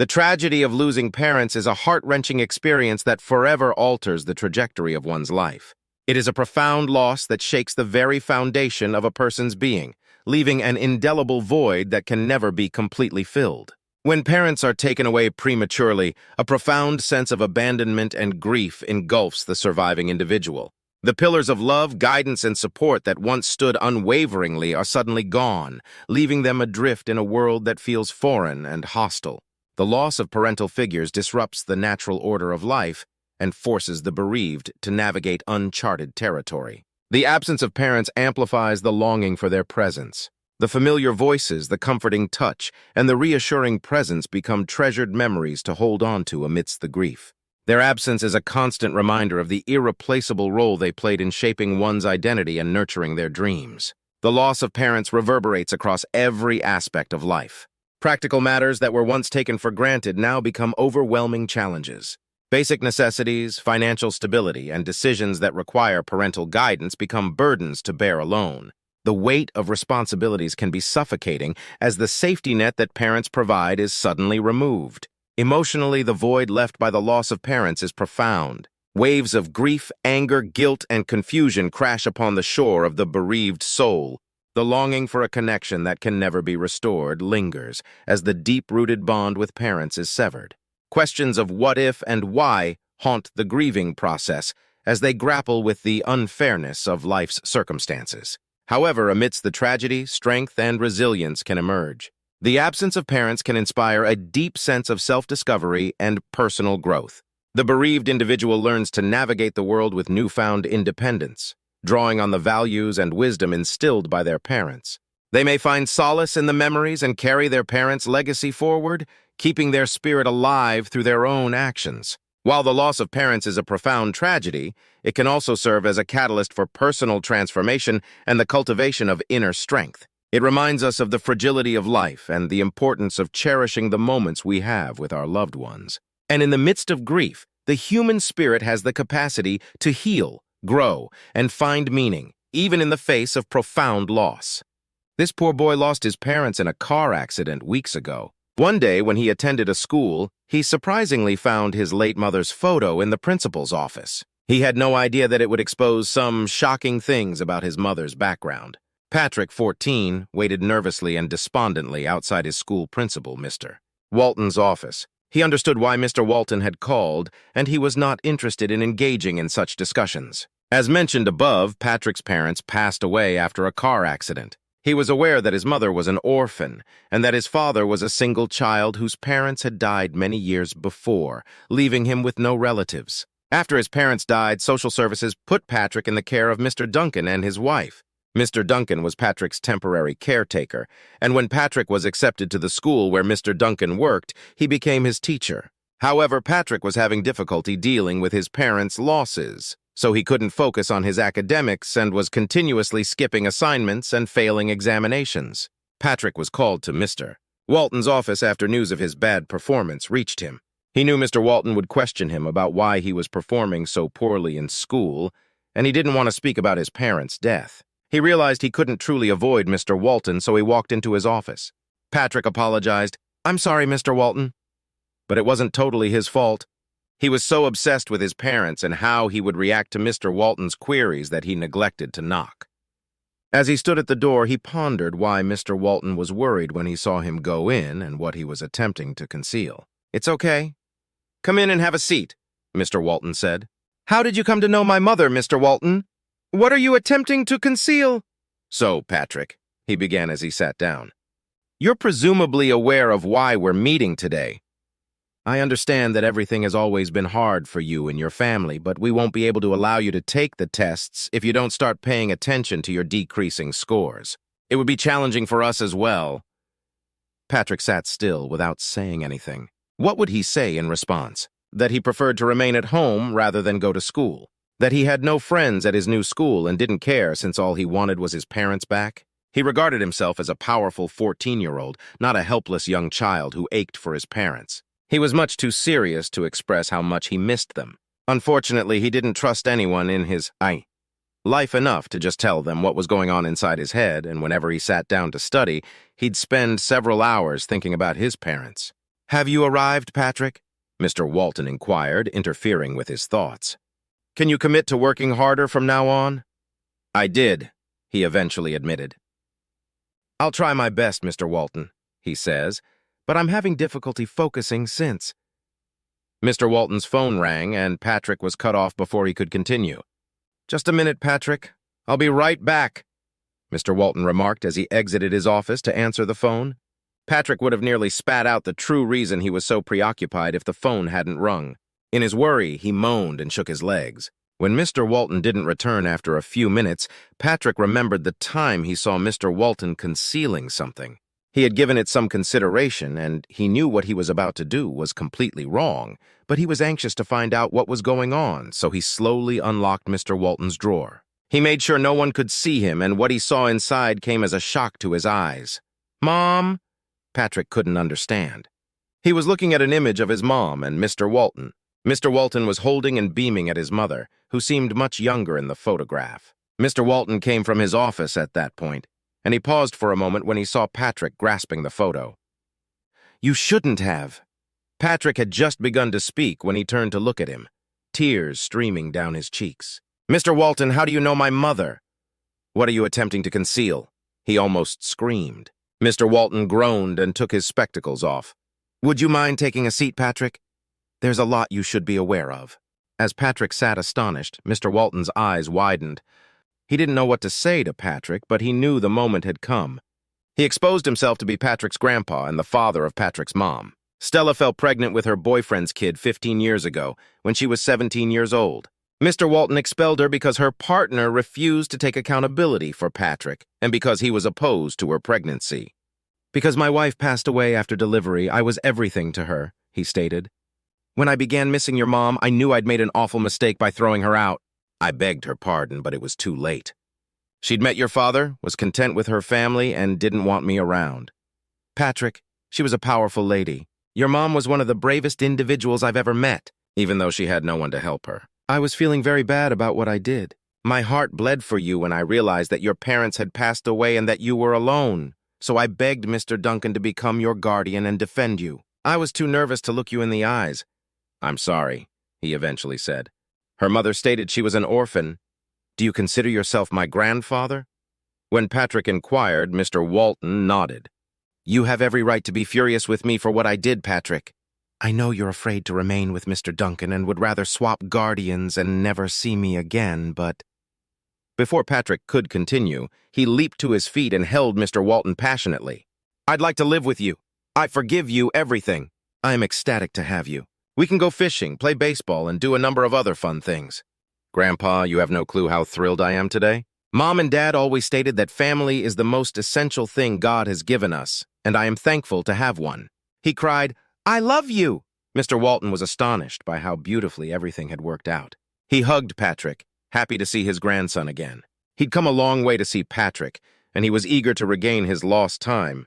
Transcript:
The tragedy of losing parents is a heart-wrenching experience that forever alters the trajectory of one's life. It is a profound loss that shakes the very foundation of a person's being, leaving an indelible void that can never be completely filled. When parents are taken away prematurely, a profound sense of abandonment and grief engulfs the surviving individual. The pillars of love, guidance, and support that once stood unwaveringly are suddenly gone, leaving them adrift in a world that feels foreign and hostile. The loss of parental figures disrupts the natural order of life and forces the bereaved to navigate uncharted territory. The absence of parents amplifies the longing for their presence. The familiar voices, the comforting touch, and the reassuring presence become treasured memories to hold on to amidst the grief. Their absence is a constant reminder of the irreplaceable role they played in shaping one's identity and nurturing their dreams. The loss of parents reverberates across every aspect of life. Practical matters that were once taken for granted now become overwhelming challenges. Basic necessities, financial stability, and decisions that require parental guidance become burdens to bear alone. The weight of responsibilities can be suffocating as the safety net that parents provide is suddenly removed. Emotionally, the void left by the loss of parents is profound. Waves of grief, anger, guilt, and confusion crash upon the shore of the bereaved soul. The longing for a connection that can never be restored lingers as the deep-rooted bond with parents is severed. Questions of what if and why haunt the grieving process as they grapple with the unfairness of life's circumstances. However, amidst the tragedy, strength and resilience can emerge. The absence of parents can inspire a deep sense of self-discovery and personal growth. The bereaved individual learns to navigate the world with newfound independence, drawing on the values and wisdom instilled by their parents. They may find solace in the memories and carry their parents' legacy forward, keeping their spirit alive through their own actions. While the loss of parents is a profound tragedy, it can also serve as a catalyst for personal transformation and the cultivation of inner strength. It reminds us of the fragility of life and the importance of cherishing the moments we have with our loved ones. And in the midst of grief, the human spirit has the capacity to heal, grow, and find meaning, even in the face of profound loss. This poor boy lost his parents in a car accident weeks ago. One day, when he attended a school, he surprisingly found his late mother's photo in the principal's office. He had no idea that it would expose some shocking things about his mother's background. Patrick, 14, waited nervously and despondently outside his school principal, Mr. Walton's office. He understood why Mr. Walton had called, and he was not interested in engaging in such discussions. As mentioned above, Patrick's parents passed away after a car accident. He was aware that his mother was an orphan, and that his father was a single child whose parents had died many years before, leaving him with no relatives. After his parents died, social services put Patrick in the care of Mr. Duncan and his wife. Mr. Duncan was Patrick's temporary caretaker, and when Patrick was accepted to the school where Mr. Duncan worked, he became his teacher. However, Patrick was having difficulty dealing with his parents' losses, so he couldn't focus on his academics and was continuously skipping assignments and failing examinations. Patrick was called to Mr. Walton's office after news of his bad performance reached him. He knew Mr. Walton would question him about why he was performing so poorly in school, and he didn't want to speak about his parents' death. He realized he couldn't truly avoid Mr. Walton, so he walked into his office. Patrick apologized. "I'm sorry, Mr. Walton." But it wasn't totally his fault. He was so obsessed with his parents and how he would react to Mr. Walton's queries that he neglected to knock. As he stood at the door, he pondered why Mr. Walton was worried when he saw him go in and what he was attempting to conceal. "It's okay. Come in and have a seat," Mr. Walton said. "How did you come to know my mother, Mr. Walton? What are you attempting to conceal?" "So, Patrick," he began as he sat down, "you're presumably aware of why we're meeting today. I understand that everything has always been hard for you and your family, but we won't be able to allow you to take the tests if you don't start paying attention to your decreasing scores. It would be challenging for us as well." Patrick sat still without saying anything. What would he say in response? That he preferred to remain at home rather than go to school? That he had no friends at his new school and didn't care since all he wanted was his parents back? He regarded himself as a powerful 14-year-old, not a helpless young child who ached for his parents. He was much too serious to express how much he missed them. Unfortunately, he didn't trust anyone in his life enough to just tell them what was going on inside his head, and whenever he sat down to study, he'd spend several hours thinking about his parents. "Have you arrived, Patrick?" Mr. Walton inquired, interfering with his thoughts. "Can you commit to working harder from now on?" "I did," he eventually admitted. "I'll try my best, Mr. Walton," he says, "but I'm having difficulty focusing since." Mr. Walton's phone rang, and Patrick was cut off before he could continue. "Just a minute, Patrick. I'll be right back," Mr. Walton remarked as he exited his office to answer the phone. Patrick would have nearly spat out the true reason he was so preoccupied if the phone hadn't rung. In his worry, he moaned and shook his legs. When Mr. Walton didn't return after a few minutes, Patrick remembered the time he saw Mr. Walton concealing something. He had given it some consideration, and he knew what he was about to do was completely wrong, but he was anxious to find out what was going on, so he slowly unlocked Mr. Walton's drawer. He made sure no one could see him, and what he saw inside came as a shock to his eyes. "Mom?" Patrick couldn't understand. He was looking at an image of his mom and Mr. Walton. Mr. Walton was holding and beaming at his mother, who seemed much younger in the photograph. Mr. Walton came from his office at that point, and he paused for a moment when he saw Patrick grasping the photo. "You shouldn't have." Patrick had just begun to speak when he turned to look at him, tears streaming down his cheeks. "Mr. Walton, how do you know my mother? What are you attempting to conceal?" he almost screamed. Mr. Walton groaned and took his spectacles off. "Would you mind taking a seat, Patrick? There's a lot you should be aware of." As Patrick sat astonished, Mr. Walton's eyes widened. He didn't know what to say to Patrick, but he knew the moment had come. He exposed himself to be Patrick's grandpa and the father of Patrick's mom. Stella fell pregnant with her boyfriend's kid 15 years ago, when she was 17 years old. Mr. Walton expelled her because her partner refused to take accountability for Patrick, and because he was opposed to her pregnancy. "Because my wife passed away after delivery, I was everything to her," he stated. "When I began missing your mom, I knew I'd made an awful mistake by throwing her out. I begged her pardon, but it was too late. She'd met your father, was content with her family, and didn't want me around. Patrick, she was a powerful lady. Your mom was one of the bravest individuals I've ever met, even though she had no one to help her. I was feeling very bad about what I did. My heart bled for you when I realized that your parents had passed away and that you were alone. So I begged Mr. Duncan to become your guardian and defend you. I was too nervous to look you in the eyes." "I'm sorry," he eventually said. "Her mother stated she was an orphan. Do you consider yourself my grandfather?" When Patrick inquired, Mr. Walton nodded. "You have every right to be furious with me for what I did, Patrick. I know you're afraid to remain with Mr. Duncan and would rather swap guardians and never see me again, but—" Before Patrick could continue, he leaped to his feet and held Mr. Walton passionately. "I'd like to live with you. I forgive you everything. I am ecstatic to have you. We can go fishing, play baseball, and do a number of other fun things. Grandpa, you have no clue how thrilled I am today. Mom and Dad always stated that family is the most essential thing God has given us, and I am thankful to have one." He cried, "I love you!" Mr. Walton was astonished by how beautifully everything had worked out. He hugged Patrick, happy to see his grandson again. He'd come a long way to see Patrick, and he was eager to regain his lost time,